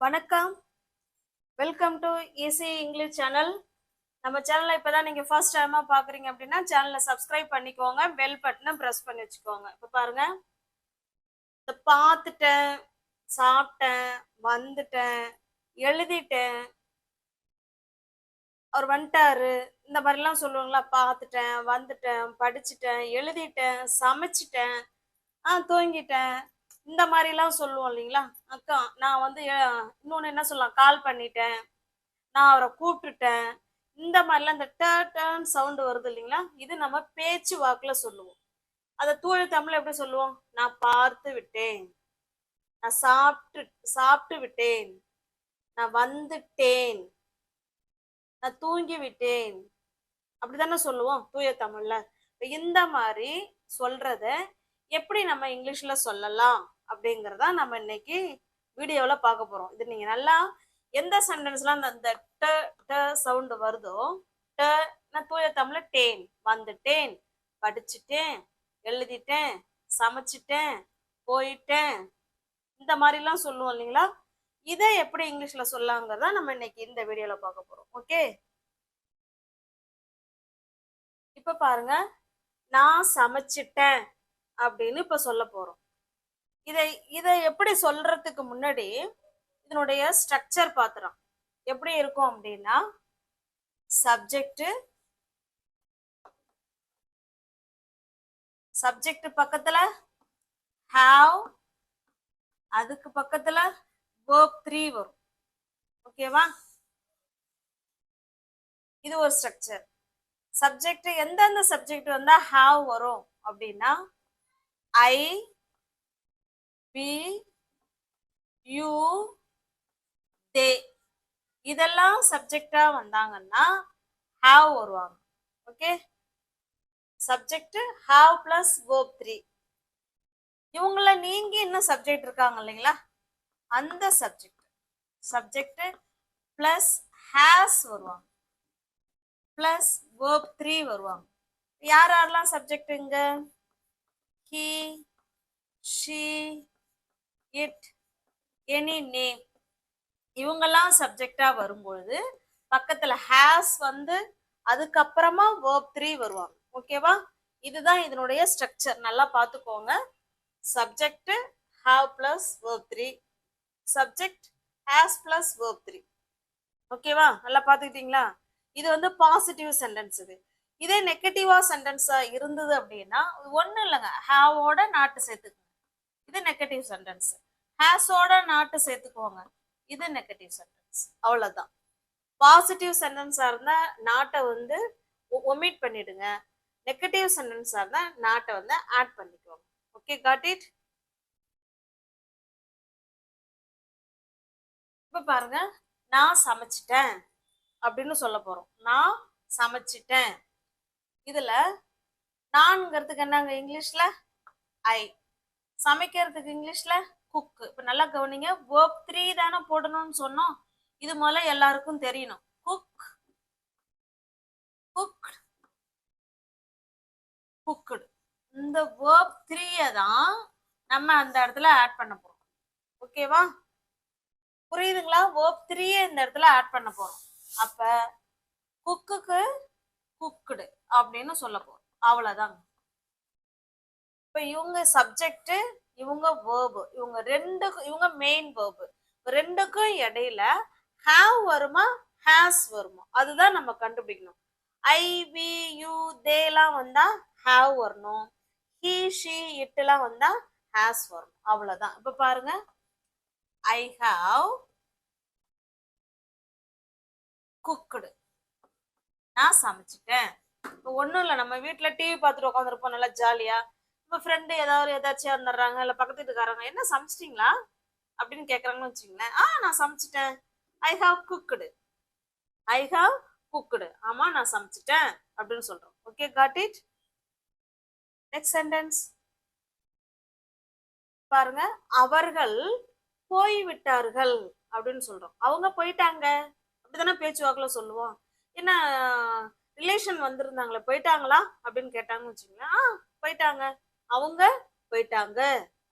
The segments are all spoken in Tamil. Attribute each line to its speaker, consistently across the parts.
Speaker 1: வணக்கம். Welcome to easy English channel. நம்ம சேனலை இப்பதான் நீங்க ஃபர்ஸ்ட் டைமா பாக்குறீங்க அப்படின்னா சேனலை சப்ஸ்கிரைப் பண்ணிக்கோங்க, பெல் பட்டனை பிரஸ் பண்ணி வச்சுக்கோங்க. இப்ப பாருங்க, பார்த்துட்டேன், சாப்பிட்டேன், வந்துட்டேன், எழுதிட்டேன், அவர் வந்துட்டாரு, இந்த மாதிரிலாம் சொல்லுவாங்களா? பார்த்துட்டேன், வந்துட்டேன், படிச்சுட்டேன், எழுதிட்டேன், சமைச்சிட்டேன், தூங்கிட்டேன், இந்த மாதிரிலாம் சொல்லுவோம் இல்லைங்களா? அக்கா நான் வந்து இன்னொன்னு என்ன சொல்லலாம், கால் பண்ணிட்டேன், நான் அவரை கூப்பிட்டுட்டேன், இந்த மாதிரிலாம் இந்த டர்ன் சவுண்ட் வருது இல்லைங்களா? இது நம்ம பேச்சு வாக்குல சொல்லுவோம். அதை தூய தமிழ்ல எப்படி சொல்லுவோம்? நான் பார்த்து விட்டேன், நான் சாப்பிட்டு விட்டேன், நான் வந்துட்டேன், நான் தூங்கி விட்டேன், அப்படித்தானே சொல்லுவோம் தூய தமிழ்ல. இந்த மாதிரி சொல்றத எப்படி நம்ம இங்கிலீஷ்ல சொல்லலாம் அப்படிங்கறத நம்ம இன்னைக்கு வீடியோல பார்க்க போறோம். இது நீங்க நல்லா எந்த சென்டென்ஸ்லாம் அந்த ட ட சவுண்ட் வருதோ, ட நான் தூய தமிழ்ல டேன், வந்துட்டேன், படிச்சுட்டேன், எழுதிட்டேன், சமைச்சிட்டேன், போயிட்டேன், இந்த மாதிரிலாம் சொல்லுவோம் இல்லைங்களா? இதை எப்படி இங்கிலீஷ்ல சொல்லலாங்கிறத நம்ம இன்னைக்கு இந்த வீடியோல பார்க்க போறோம். ஓகே, இப்ப பாருங்க, நான் சமைச்சிட்டேன் அப்படின்னு இப்ப சொல்ல போறோம். இதை எப்படி சொல்றதுக்கு முன்னாடி இதனுடைய ஸ்ட்ரக்சர் பாத்துறோம். எப்படி இருக்கும் அப்படின்னா, சப்ஜெக்ட் பக்கத்துல ஹாவ், அதுக்கு பக்கத்துல verb 3 வரும். ஓகேவா? இது ஒரு ஸ்ட்ரக்சர். சப்ஜெக்ட் எந்தெந்த சப்ஜெக்ட் வந்தா ஹாவ் வரும் அப்படின்னா, ஐ, வி, யூ, தே, இதெல்லாம் சப்ஜெக்டா வந்தாங்கன்னா ஹாவ் வருவாங்க. Okay, subject have plus verb 3. இவங்கள நீங்க இன்னும் சப்ஜெக்ட் இருக்காங்க இல்லைங்களா? அந்த சப்ஜெக்ட் பிளஸ் ஹேஸ் வருவாங்க, பிளஸ் verb 3 வருவாங்க. யார் யாரெல்லாம் சப்ஜெக்ட்டுங்க? he, she, it, any name, இவங்கெல்லாம் சப்ஜெக்டா வரும்பொழுது பக்கத்துல ஹேஸ் வந்து அதுக்கப்புறமா verb 3 வருவாங்க. ஓகேவா? இதுதான் இதனுடைய ஸ்ட்ரக்சர். நல்லா பார்த்துக்கோங்க. Subject have plus verb 3, subject has plus verb 3. ஓகேவா? நல்லா பார்த்துக்கிட்டீங்களா? இது வந்து பாசிட்டிவ் சென்டென்ஸ். இதே நெகட்டிவா சென்டென்ஸா இருந்தது அப்படின்னா ஒண்ணு இல்லைங்க, ஹாவோட நாட்டு சேர்த்துக்கோங்க, இது நெகட்டிவ் சென்டென்ஸ். ஹேஸோட நாட்டு சேர்த்துக்கோங்க, இது நெகட்டிவ் சென்டென்ஸ். அவ்வளவுதான். பாசிட்டிவ் சென்டென்ஸா இருந்தா நாட்டை வந்து ஒமிட் பண்ணிடுங்க, நெகட்டிவ் சென்டென்ஸா இருந்தா நாட்டை வந்து ஆட் பண்ணிக்கோங்க. Okay, got it? இப்ப பாருங்க, நான் சமைச்சிட்டேன் அப்படின்னு சொல்ல போறோம். நான் சமைச்சிட்டேன். இதுல நான்ங்கிறதுக்கு என்னங்க இங்கிலீஷ்ல? ஐ. சமைக்கிறதுக்கு இங்கிலீஷ்ல குக். இப்ப நல்லா கவனிங்க, verb 3 தானே போடணும்னு சொன்னோம். இது முதல்ல எல்லாருக்கும் தெரியணும். Cook, cook, cooked. இந்த verb 3 தான் நம்ம அந்த இடத்துல ஆட் பண்ண போறோம். ஓகேவா? புரியுதுங்களா? verb 3 இந்த இடத்துல ஆட் பண்ண போறோம். அப்ப குக்குக்கு குக்டு அப்படின்னு சொல்ல போறோம். அவ்வளவுதாங்க. இப்ப இவங்க சப்ஜெக்ட், இவங்க வேர்பு, இவங்க மெயின் வேர்பு. ரெண்டுக்கும் இடையில ஹாவ் வருமா ஹேஸ் வருமா அதுதான் நம்ம கண்டுபிடிக்கணும். ஐ, வி, யூ, தே எல்லாம் வந்தா ஹாவ் வரணும், ஹி, ஷி, இட் எல்லாம் வந்தா ஹேஸ் வரணும். அவ்வளவுதான். இப்ப பாருங்க, ஐ ஹாவ் குக்டு, நான் சமைச்சிட்டேன். இப்போ ஒன்றும் இல்லை, நம்ம வீட்டில் டிவி பார்த்துட்டு உட்காந்துருப்போம் நல்லா ஜாலியா. இப்போ ஃப்ரெண்டு ஏதாச்சும் இருந்துடுறாங்க, இல்லை பக்கத்து வீட்டுக்காரங்க, என்ன சமைச்சிட்டிங்களா அப்படின்னு கேட்குறாங்கன்னு வச்சுங்களேன். நான் சமைச்சிட்டேன், I have cooked, I have cooked, ஆமா நான் சமைச்சிட்டேன் அப்படின்னு சொல்றோம். Okay, got it? Next sentence பாருங்க, அவர்கள் போய்விட்டார்கள் அப்படின்னு சொல்றோம். அவங்க போயிட்டாங்க அப்படித்தானே பேச்சுவாக்குல சொல்லுவோம். என்ன ரிலேஷன் வந்திருந்தாங்களே, போயிட்டாங்களா அப்படின்னு கேட்டாங்கன்னு வச்சுங்களேன். போயிட்டாங்க, அவங்க போயிட்டாங்க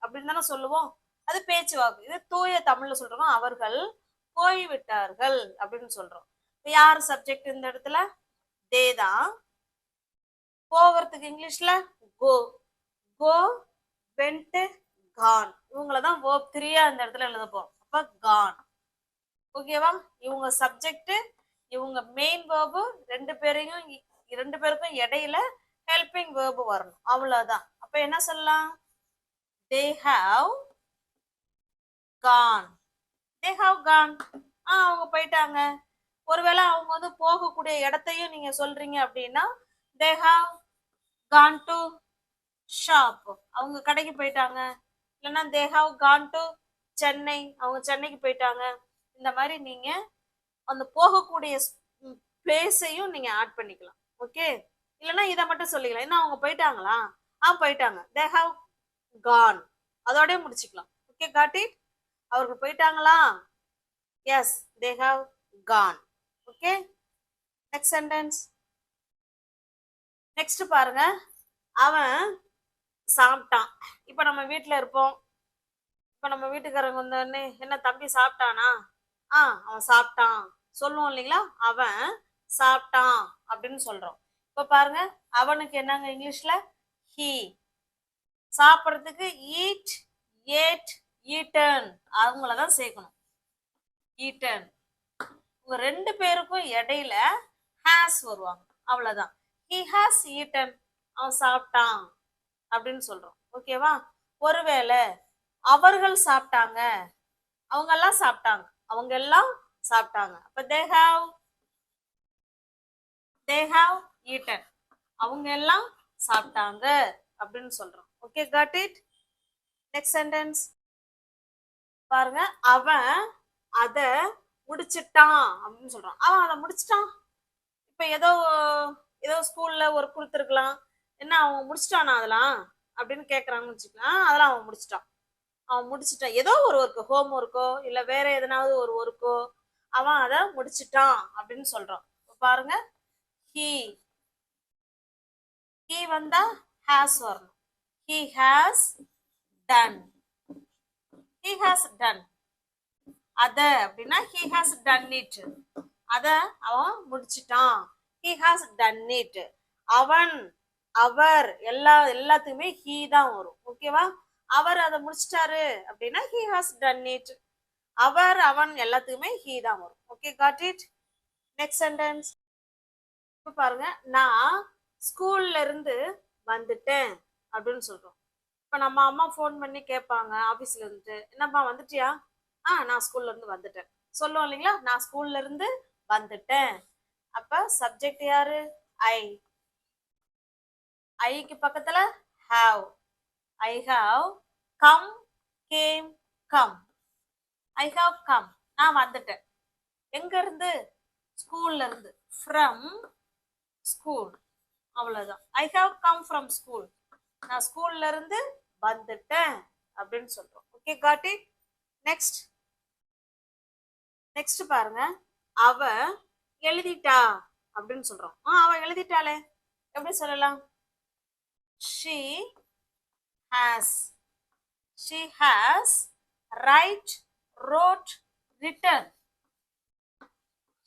Speaker 1: அப்படின்னு தானே சொல்லுவோம். அது பேச்சு வாக்கு. இது தூய தமிழ்ல சொல்றோம், அவர்கள் போய்விட்டார்கள் அப்படின்னு சொல்றோம். யார் சப்ஜெக்ட் இந்த இடத்துல? தே தான். போகிறதுக்கு இங்கிலீஷ்ல கோ. கோ, வென்ட், கான். இவங்களதான் verb 3 இந்த இடத்துல எழுத போறோம். அப்ப கான். ஓகேவா? இவங்க சப்ஜெக்ட், இவங்க மெயின் verb, ரெண்டு பேருக்கும் இடையில ஹெல்பிங் verb வரணும். அவ்வளவுதான். அப்ப என்ன சொல்லலாம்? they have gone. they have gone. அவங்க போயிட்டாங்க. ஒருவேளை அவங்க வந்து போகக்கூடிய இடத்தையும் நீங்க சொல்றீங்க அப்படின்னா they have gone to shop. அவங்க கடைக்கு போயிட்டாங்க. இல்லைன்னா they have gone to Chennai. அவங்க சென்னைக்கு போயிட்டாங்க. இந்த மாதிரி நீங்க அந்த போகக்கூடிய பிளேஸையும் நீங்க ஆட் பண்ணிக்கலாம். ஓகே, இல்லைன்னா இதை மட்டும் சொல்லிக்கலாம். என்ன அவங்க போயிட்டாங்களா? போயிட்டாங்க. they have gone. அதோடய முடிச்சுக்கலாம். Okay, got it? அவர்கள் போயிட்டாங்களா? Yes, they have gone. Okay, next sentence. Next பாருங்க, அவன் சாப்பிட்டான். இப்ப நம்ம வீட்டுல இருப்போம். இப்ப நம்ம வீட்டுக்காரங்க வந்தோடனே, என்ன தம்பி சாப்பிட்டானா? அவன் சாப்பிட்டான் சொல்லுவோம் இல்லைங்களா? அவன் சாப்பிட்டான் அப்படின்னு சொல்றோம். இப்ப பாருங்க, அவனுக்கு என்னங்க இங்கிலீஷ்ல? ஹீ. சாப்பிட்றதுக்கு ஈட், ஏட், ஈட்டன் அவங்களதான் சேர்க்கணும். ஈட்டன். உங்க ரெண்டு பேருக்கும் இடையில ஹேஸ் வருவாங்க. அவ்வளவுதான். he has eaten. அவன் சாப்பிட்டான் அப்படின்னு சொல்றோம். ஓகேவா? ஒருவேளை அவர்கள் சாப்பிட்டாங்க, அவங்க எல்லாம் சாப்பிட்டாங்க, அவங்க எல்லாம் சாப்பிட்டாங்க. அப்ப they have eaten. அவங்க எல்லாம் சாப்பிட்டாங்க அப்படின்னு சொல்றோம். Okay, got it? Next sentence பாருங்க, அவன் அத முடிச்சிட்டான் அப்படின்னு சொல்றான். அவன் அதை முடிச்சிட்டான். இப்ப ஏதோ ஸ்கூல்ல ஒர்க் கொடுத்துருக்கலாம். என்ன, அவன் முடிச்சிட்டானா அதெல்லாம் அப்படின்னு கேக்குறாங்கன்னு வச்சுக்கலாம். அதெல்லாம் அவன் முடிச்சிட்டான். ஏதோ ஒரு ஒர்க்கு, ஹோம் ஒர்க்கோ இல்ல வேற எதனாவது ஒரு ஒர்க்கோ அவன் அதை முடிச்சிட்டான் அப்படின்னு சொல்றான். பாருங்க, he வந்தா has வரணும். he has done. அத அப்படின்னா he has done it. அத அவன் முடிச்சிட்டான். he has done it. அவன், அவர் எல்லாத்துக்குமே he தான் வரும். ஓகேவா? அவர் அதை முடிச்சிட்டாரு அப்படின்னா he has done it. அவர், அவன் எல்லாத்துக்குமே he தான் வரும். Okay, got it? Next sentence பாருங்க, நான் ஸ்கூல்ல இருந்து வந்துட்டேன் அப்படின்னு சொல்றோம். இப்ப நம்ம அம்மா போன் பண்ணி கேட்பாங்க ஆபீஸ்ல இருந்துட்டு, என்னப்பா வந்துட்டியா? நான் ஸ்கூல்ல இருந்து வந்துட்டேன் சொல்லுவோம் இல்லைங்களா? நான் ஸ்கூல்ல இருந்து வந்துட்டேன். அப்ப சப்ஜெக்ட் யாரு? ஐக்கு பக்கத்துல have. I have come, came, come. I have come. நான் வந்துட்டேன். எங்க இருந்து? ஸ்கூல்ல இருந்து. from school. அவ்வளவுதான். I have come from school. நான் ஸ்கூல்ல இருந்து வந்துட்டேன் அப்படின்னு சொல்றோம். Okay, got it? நெக்ஸ்ட் பாருங்க, அவ எழுதிட்டா அப்படின்னு சொல்றோம். அவ எழுதிட்டாளே, எப்படி சொல்லலாம்? she has wrote, written.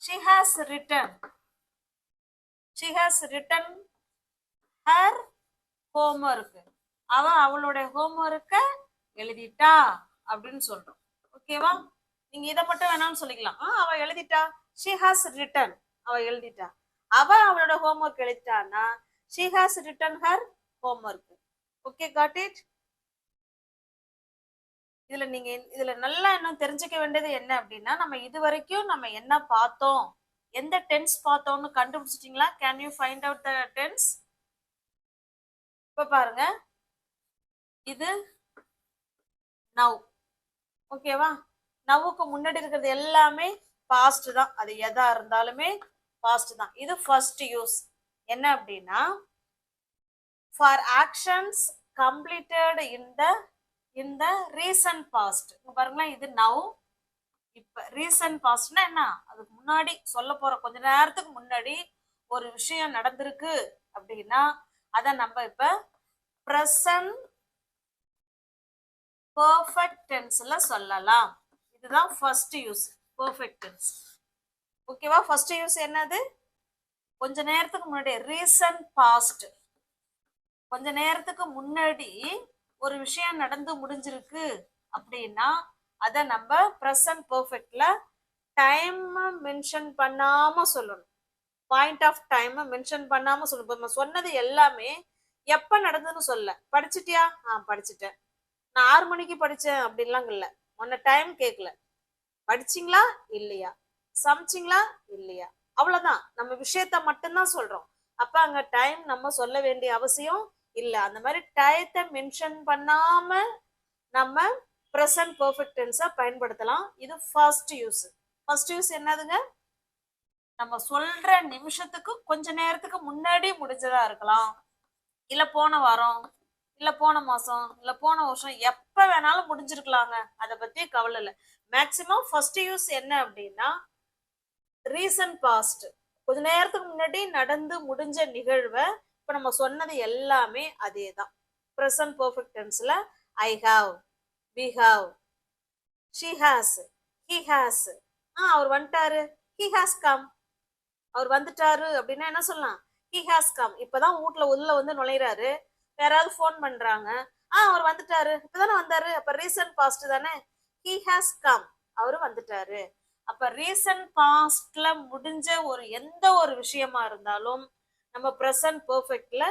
Speaker 1: she has written her homework. அவளுடைய ஹோம்ஒர்க்க எழுதிட்டா அப்படின்னு சொல்றோம். ஓகேவா? நீங்க இதை மட்டும் வேணாம்னு சொல்லிக்கலாம். அவ எழுதிட்டா, she has written. அவ எழுதிட்டா. அவளோட ஹோம்ஒர்க் எழுதிட்டான்னா she has written her homework. Okay, got it? இதுல நல்லா இன்னும் தெரிஞ்சுக்க வேண்டியது என்ன அப்படின்னா, நம்ம இது வரைக்கும் நம்ம என்ன பார்த்தோம், எந்த டென்ஸ் பார்த்தோம்னு கண்டுபிடிச்சிட்டீங்களா? Can you find out the tense? இப்ப பாருங்க, இது நவ். ஓகேவா? நவுக்கு முன்னாடி இருக்கிறது எல்லாமே பாஸ்ட் தான். அது எதா இருந்தாலுமே பாஸ்ட் தான். இது ஃபர்ஸ்ட் யூஸ். என்ன அப்படின்னா, for actions completed in the recent past. பாருங்களேன், இது நவ். இப்ப ரீசன்ட் பாஸ்ட்னா என்ன? அதுக்கு முன்னாடி சொல்ல போற கொஞ்ச நேரத்துக்கு முன்னாடி ஒரு விஷயம் நடந்திருக்கு அப்படின்னா அத நம்ம இப்ப பிரசன்ட் பெர்ஃபெக்ட் டென்ஸ்ல சொல்லலாம். இதுதான் ஃபர்ஸ்ட் யூஸ், பெர்ஃபெக்ட் டென்ஸ். ஓகேவா? ஃபர்ஸ்ட் யூஸ் என்னது? கொஞ்ச நேரத்துக்கு முன்னாடி, ரீசன்ட் பாஸ்ட். கொஞ்ச நேரத்துக்கு முன்னாடி ஒரு விஷயம் நடந்து முடிஞ்சிருக்கு அப்படின்னா அதை நம்ம ப்ரெசன்ட் பெர்ஃபெக்ட்ல டைம் மென்ஷன் பண்ணாம சொல்லணும். பாயிண்ட் ஆஃப் டைம் மென்ஷன் பண்ணாம சொல்லணும். நம்ம சொன்னது எல்லாமே எப்ப நடந்ததுன்னு சொல்ல. படிச்சுட்டியா? படிச்சுட்டேன். நான் 6 மணிக்கு படிச்சேன் அப்படின்லாம் இல்லை. உன்ன டைம் கேட்கல. படிச்சிங்களா இல்லையா, சமைச்சிங்களா இல்லையா, அவ்வளவுதான். நம்ம விஷயத்த மட்டும்தான் சொல்றோம். அப்ப அங்க டைம் நம்ம சொல்ல வேண்டிய அவசியம் இல்ல. அந்த மாதிரி டயத்தை மென்ஷன் பண்ணாம நம்ம ப்ரெசன்ட் பெர்ஃபெக்ட் டென்ஸா பயன்படுத்தலாம். இது ஃபர்ஸ்ட் யூஸ். ஃபர்ஸ்ட் யூஸ் என்னதுங்க? நம்ம சொல்ற நிமிஷத்துக்கு கொஞ்ச நேரத்துக்கு முன்னாடி முடிஞ்சதா இருக்கலாம், இல்ல போன வாரம், இல்ல போன மாசம், இல்ல போன வருஷம், எப்ப வேணாலும் முடிஞ்சிருக்கலாங்க. அதை பத்தி கவலை இல்லை. மேக்சிமம் ஃபர்ஸ்ட் யூஸ் என்ன அப்படின்னா ரீசன்ட் பாஸ்ட், கொஞ்ச நேரத்துக்கு முன்னாடி நடந்து முடிஞ்ச நிகழ்வை இப்ப நம்ம சொன்னது எல்லாமே அதே தான். ப்ரெசன்ட் பெர்ஃபெக்ட் டென்ஸ்ல I have, we have, she has, he has. அவர் வந்துட்டாரு, ஹி ஹாஸ் கம். அவர் வந்துட்டாரு அப்படின்னா என்ன சொல்லலாம்? He has come. இப்பதான் வீட்டுல உள்ள வந்து நுழையிறாரு, யாராவது ஃபோன் பண்றாங்க, அவர் வந்துட்டாரு, இப்பதானே வந்தாரு, அப்ப ரீசன்ட் பாஸ்ட் தானே, ஹி ஹாஸ் கம், அவரு வந்துட்டாரு. அப்ப ரீசன்ட் பாஸ்ட்ல முடிஞ்ச ஒரு எந்த ஒரு விஷயமா இருந்தாலும் நம்ம ப்ரெசன்ட் பெர்ஃபெக்ட்ல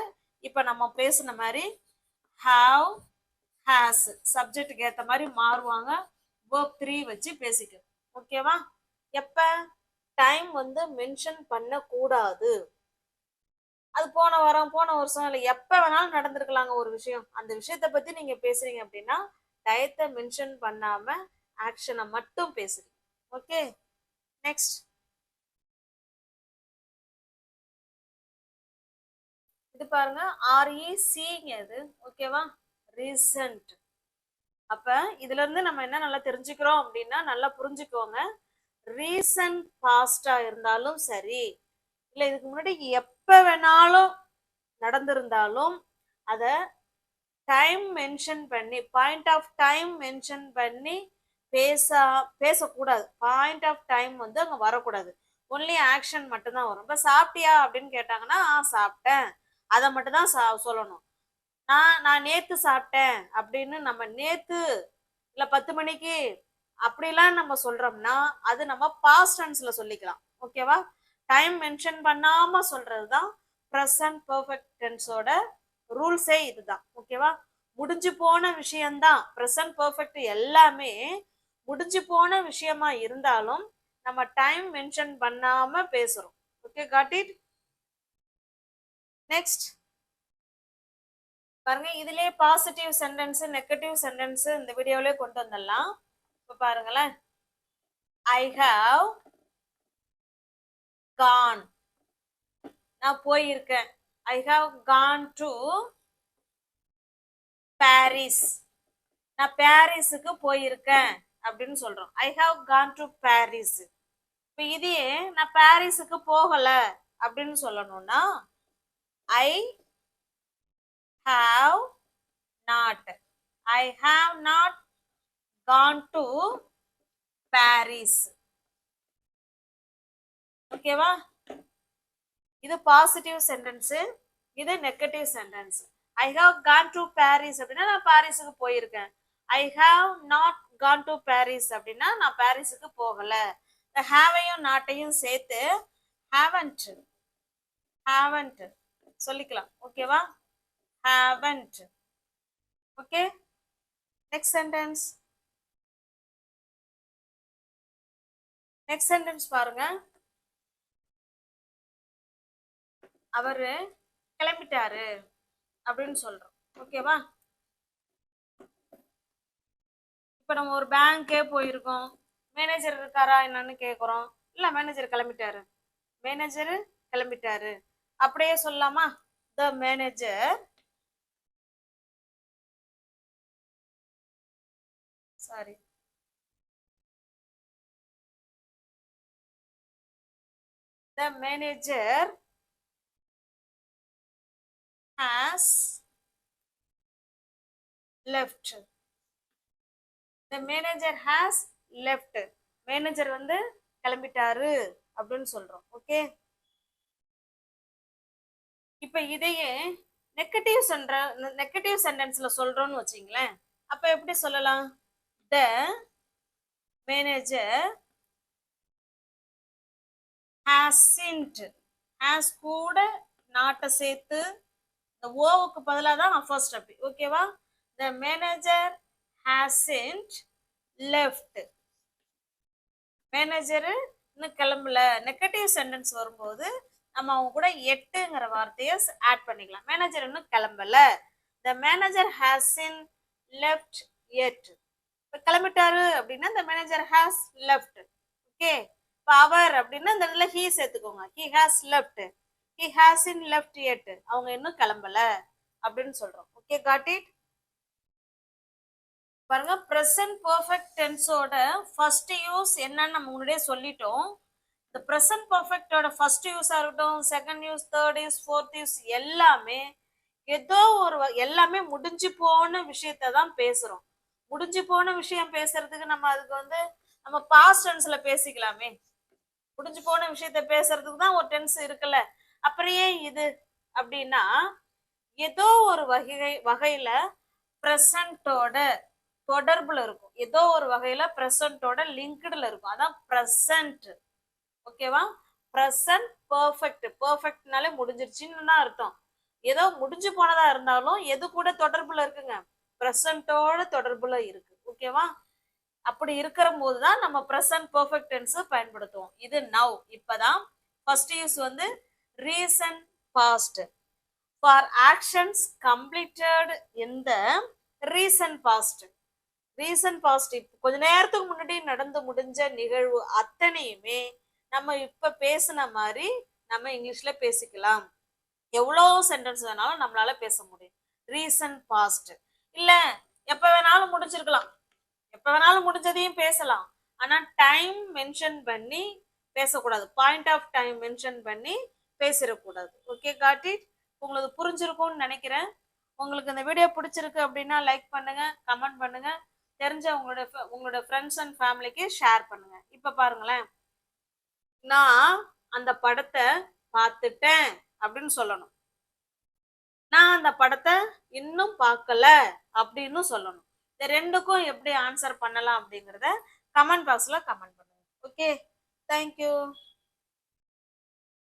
Speaker 1: இப்ப நம்ம பேசுன மாதிரி ஹாவ், ஹாஸ் சப்ஜெக்டுக்கு ஏத்த மாதிரி மாறுவாங்க. verb 3 வச்சு பேசிக்க. ஓகேவா? எப்ப டைம் வந்து மென்ஷன் பண்ண கூடாது. அது போன வாரம், போன வருஷம், இல்லை எப்ப வேணாலும் நடந்திருக்கலாங்க ஒரு விஷயம். அந்த விஷயத்த பத்தி நீங்க பேசுறீங்க அப்படின்னா டயத்தை மென்ஷன் பண்ணாம ஆக்ஷனை மட்டும் பேசுறீங்க. Okay, next. இது பாருங்க, RECங்க இது. ஓகேவா? ரீசன்ட். அப்ப இதுல இருந்து நம்ம என்ன நல்லா தெரிஞ்சுக்கிறோம் அப்படின்னா, நல்லா புரிஞ்சுக்கோங்க. ரீசன்ட் பாஸ்டா இருந்தாலும் சரி, இல்ல இதுக்கு முன்னாடி எப்ப வேணாலும் நடந்திருந்தாலும் அத டைம் மென்ஷன் பண்ணி, பாயிண்ட் ஆஃப் டைம் மென்ஷன் பண்ணி பேசக்கூடாது. பாயிண்ட் ஆஃப் டைம் வந்து அங்க வரக்கூடாது. ஒன்லி ஆக்ஷன் மட்டும்தான் வரும். இப்ப சாப்பிட்டியா அப்படின்னு கேட்டாங்கன்னா சாப்பிட்டேன், அதை மட்டும் தான் சொல்லணும். நான் நேத்து சாப்பிட்டேன் அப்படின்னு நம்ம நேத்து இல்ல 10 மணிக்கு அப்படிலாம் நம்ம சொல்றோம்னா அது நம்ம பாஸ்ட் டென்ஸ்ல சொல்லிக்கலாம். ஓகேவா? டைம் மென்ஷன் பண்ணாம சொல்றதுதான் ப்ரெசன்ட் பெர்ஃபெக்ட் டென்ஸோட ரூல்ஸே இதுதான். ஓகேவா? முடிஞ்சு போன விஷயம்தான் ப்ரெசன்ட் பெர்ஃபெக்ட். எல்லாமே முடிஞ்சு போன விஷயமா இருந்தாலும் நம்ம டைம் மென்ஷன் பண்ணாம பேசுறோம். Okay, got it? நெக்ஸ்ட் பாருங்க, இதுலயே பாசிட்டிவ் சென்டென்ஸ், நெகட்டிவ் சென்டென்ஸ் இந்த வீடியோலயே கொண்டு வந்துடலாம். இப்ப பாருங்களேன், ஐ ஹாவ் கான், நான் போயிருக்கேன். I have Khan to Paris, நான் பாரிஸுக்கு போயிருக்கேன் அப்படின்னு சொல்றோம். I have Khan to Paris. இப்ப இதையே நான் பாரிஸுக்கு போகல அப்படின்னு சொல்லணும்னா ஐ have not, I have not gone to Paris. ஓகேவா? இது பாசிட்டிவ் சென்டென்ஸ், இது negative sentence. I have Khan to Paris அப்படின்னா நான் பாரிஸுக்கு போயிருக்கேன். I have not gone to Paris அப்படின்னா நான் பாரிஸுக்கு போகல. இந்த ஹாவையும் நாட்டையும் சேர்த்து haven't, haven't சொல்லிக்கலாம். ஓகேவா? haven't. okay, next sentence. next sentence பாருங்க, அவரு கிளம்பிட்டாரு அப்படின்னு சொல்றோம். ஓகேவா? இப்ப நம்ம ஒரு பேங்கே போயிருக்கோம், மேனேஜர் இருக்காரா என்னன்னு கேக்குறோம். இல்ல, மேனேஜர் கிளம்பிட்டாரு, மேனேஜர் கிளம்பிட்டாரு அப்படியே சொல்லலாமா? the manager, sorry, the manager has left. the manager has left. Manager வந்து கிளம்பிட்டாரு அப்படின்னு சொல்றோம். ஓகே, இப்ப இதையே நெகட்டிவ் சென்டென்ஸ்ல சொல்றோம்னு வச்சுங்களேன். அப்ப எப்படி சொல்லலாம்? the manager hasn't, has கூட நாட்டை சேர்த்து இந்த ஓவுக்கு பதிலாக தான் ஃபர்ஸ்ட் அப்படி. ஓகேவா? the manager hasn't left. Manager இன்னும் கிளம்பல. நெகட்டிவ் சென்டென்ஸ் வரும்போது நம்ம அவங்க கூட எட்டுங்கிற வார்த்தையை ஆட் பண்ணிக்கலாம். மேனேஜர் இன்னும் கிளம்பல. the manager hasn't left yet. இப்போ கிளம்பிட்டாரு அப்படின்னா the manager has left. Okay, இப்போ அவர் அப்படின்னா இந்த இடத்துல he சேர்த்துக்கோங்க. he has left, he hasn't left yet. அவங்க இன்னும் கிளம்பல அப்படின்னு சொல்றோம். Okay, got it? பாருங்க, ப்ரெசன்ட் பர்ஃபெக்ட் டென்ஸோட ஃபர்ஸ்ட் யூஸ் என்னன்னு நம்ம முன்னாடியே சொல்லிட்டோம். இந்த ப்ரெசன்ட் பர்ஃபெக்டோட ஃபர்ஸ்ட் யூஸா இருக்கட்டும், second use, third use, fourth use எல்லாமே ஏதோ ஒரு எல்லாமே முடிஞ்சு போன விஷயத்த தான் பேசுறோம். முடிஞ்சு போன விஷயம் பேசுறதுக்கு நம்ம அதுக்கு வந்து நம்ம பாஸ்ட் டென்ஸ்ல பேசிக்கலாமே. முடிஞ்சு போன விஷயத்த பேசுறதுக்கு தான் ஒரு டென்ஸ் இருக்குல்ல. அப்புறம் ஏன் இது அப்படின்னா, ஏதோ ஒரு வகையில ப்ரெசன்ட்டோட தொடர்புல இருக்கும். ஏதோ ஒரு வகையில ப்ரெசன்ட்டோட லிங்க்டுல இருக்கும். அதான் ப்ரெசன்ட். ஓகேவா? Present perfect. பர்ஃபெக்ட்னாலே முடிஞ்சிருச்சுன்னு தான் அர்த்தம். ஏதோ முடிஞ்சு போனதா இருந்தாலும் எது கூட தொடர்புல இருக்குங்க? ப்ரெசன்ட்டோட தொடர்புல இருக்கு. ஓகேவா? அப்படி இருக்கிற போது தான் நம்ம ப்ரெசன்ட் பர்ஃபெக்ட் டென்ஸ் பயன்படுத்துவோம். இது நவ். இப்பதான் ஃபர்ஸ்ட் யூஸ் வந்து recent past. For actions completed in the recent past. Recent past கொஞ்ச நேரத்துக்கு முன்னாடி நடந்து முடிஞ்ச நிகழ்வு அத்தனையுமே நம்ம இப்ப பேசின மாதிரி நம்ம இங்கிலீஷ்ல பேசிக்கலாம். எவ்வளோ சென்டென்ஸ் வேணாலும் நம்மளால பேச முடியும். ரீசன்ட் பாஸ்ட் இல்ல எப்ப வேணாலும் முடிச்சிருக்கலாம், எப்ப வேணாலும் முடிஞ்சதையும் பேசலாம். ஆனா டைம் மென்ஷன் பண்ணி பேசக்கூடாது. பாயிண்ட் ஆஃப் டைம் மென்ஷன் பண்ணி பேசிடக்கூடாது. Okay, got it? உங்களுக்கு புரிஞ்சிருக்கும்னு நினைக்கிறேன். உங்களுக்கு இந்த வீடியோ பிடிச்சிருக்கு அப்படின்னா லைக் பண்ணுங்க, கமெண்ட் பண்ணுங்க, தெரிஞ்ச உங்களோட ஃப்ரெண்ட்ஸ் அண்ட் ஃபேமிலிக்கு ஷேர் பண்ணுங்க. இப்ப பாருங்களேன், நான் அந்த படத்தை பார்த்துட்டேன் அப்படின்னு சொல்லணும். நான் அந்த படத்தை இன்னும் பார்க்கல அப்படின்னு சொல்லணும். இந்த ரெண்டுக்கும் எப்படி ஆன்சர் பண்ணலாம் அப்படிங்கிறத கமெண்ட் பாக்ஸ்ல கமெண்ட் பண்ணுங்க. Okay, thank you.